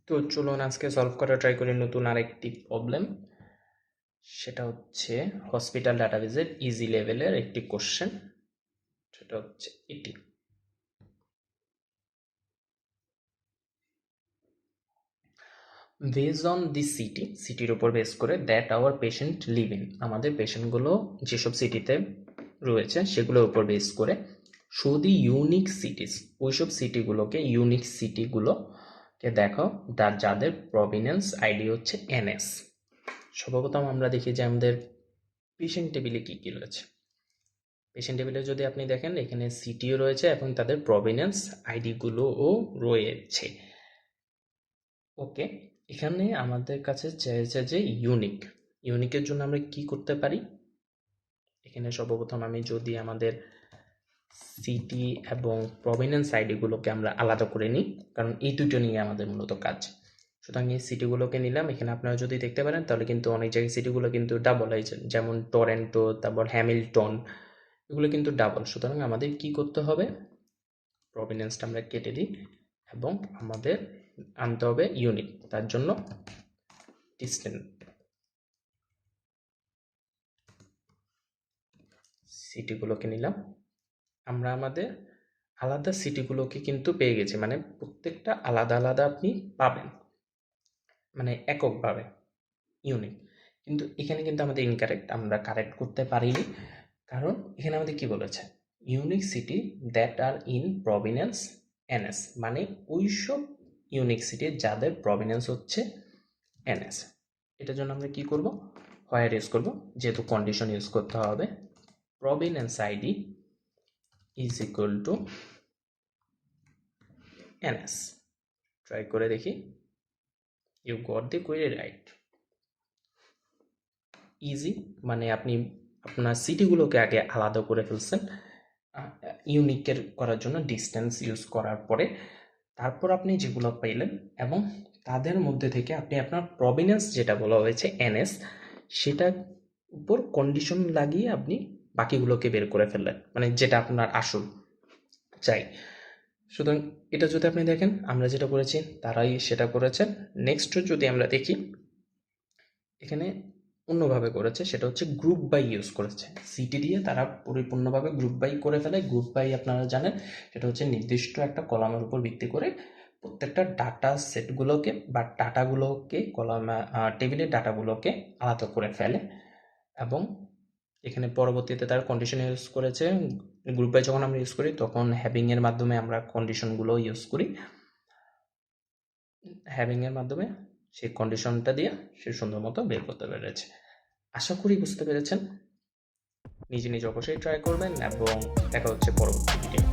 তো চলুন আজকে সলভ করা ট্রাই করি নতুন আরেকটি প্রবলেম। সেটা হচ্ছে হসপিটাল ডাটাবেজের ইজি লেভেলের একটি কোশ্চেন। সেটা হচ্ছে এটি। বেজ অন দি সিটির উপর বেস করে that our patient live in, আমাদের পেশেন্টগুলো যেসব সিটিতে রয়েছে সেগুলোর উপর বেস করে শো দি ইউনিক সিটিজ, ওইসব সিটিগুলোকে ইউনিক সিটিগুলোকে দেখো যাদের প্রভিনেন্স আইডি হচ্ছে এনএস। সর্বপ্রথম আমরা দেখি যে আমাদের পেশেন্ট টেবিলে কী কী রয়েছে। পেশেন্ট টেবিলে যদি আপনি দেখেন এখানে সিটিও রয়েছে এবং তাদের প্রভিনেন্স আইডিগুলোও রয়েছে। ওকে, এখানে আমাদের কাছে চেয়েছে যে ইউনিকের জন্য আমরা কি করতে পারি। এখানে সর্বপ্রথম আমি যদি আমাদের সিটি এবং প্রভিনেন্স আইডিগুলোকে আমরা আলাদা করে নিই, কারণ এই দুটো নিয়ে আমাদের মূলত কাজ। সুতরাং এই সিটিগুলোকে নিলাম। এখানে আপনারা যদি দেখতে পারেন তাহলে কিন্তু অনেক জায়গায় সিটিগুলো কিন্তু ডাবল হয়েছে, যেমন টরেন্টো, তারপর হ্যামিল্টন, এগুলো কিন্তু ডাবল। সুতরাং আমাদের কি করতে হবে, প্রভিনেন্সটা আমরা কেটে দিই এবং আমাদের আনতে হবে ইউনিক। তার জন্য ডিস্টেন্স সিটিগুলোকে নিলাম। আমরা আমাদের আলাদা সিটিগুলোকে কিন্তু পেয়ে গেছি, মানে প্রত্যেকটা আলাদা আলাদা আপনি পাবেন, মানে এককভাবে ইউনিক। কিন্তু এখানে কিন্তু আমাদের ইনকারেক্ট, আমরা কারেক্ট করতে পারিনি। কারণ এখানে আমাদের কি বলেছে, unique city that are in provenance NS, মানে ওইসব ইউনিক সিটি যাদের প্রভিনেন্স হচ্ছে এনএস। এটার জন্য আমরা কি করব, হোয়ার ইউজ করব, যেহেতু কন্ডিশন ইউজ করতে হবে। Provenance ID is equal to NS. Try করে দেখি। You got the query right. Easy মানে আপনি আপনার সিটিগুলোকে আগে আলাদা করে ফেলছেন ইউনিকের করার জন্য ডিস্টেন্স ইউজ করার পরে, তারপর আপনি যেগুলো পেলেন এবং তাদের মধ্যে থেকে আপনি আপনার প্রভিনেন্স যেটা বলা হয়েছে এনএস, সেটার উপর কন্ডিশন লাগিয়ে আপনি বাকিগুলোকে বের করে ফেললেন, মানে যেটা আপনার আসল চাই। সুতরাং এটা যদি আপনি দেখেন আমরা যেটা করেছি তারাই সেটা করেছেন। নেক্সট যদি আমরা দেখি, এখানে অন্যভাবে করেছে, সেটা হচ্ছে গ্রুপ বাই ইউজ করেছে। সিটি দিয়ে তারা পরিপূর্ণভাবে গ্রুপ বাই করে ফেলে। গ্রুপ বাই আপনারা জানেন সেটা হচ্ছে নির্দিষ্ট একটা কলামের উপর ভিত্তি করে প্রত্যেকটা ডাটা সেটগুলোকে বা ডাটাগুলোকে কলামে টেবিলের ডাটাগুলোকে আলাদা করে ফেলে। এবং এখানে পরবর্তীতে তার কন্ডিশন ইউজ করেছে। গ্রুপ বাই যখন আমরা ইউজ করি তখন হ্যাভিংয়ের মাধ্যমে আমরা কন্ডিশনগুলো ইউজ করি। হ্যাভিংয়ের মাধ্যমে সেই কন্ডিশনটা দিয়ে সে সুন্দর মতো বের করতে পেরেছে। আশা করি বুঝতে পেরেছেন। নিজে নিজে অবশ্যই ট্রাই করবেন এবং দেখা হচ্ছে পরবর্তী ভিডিও।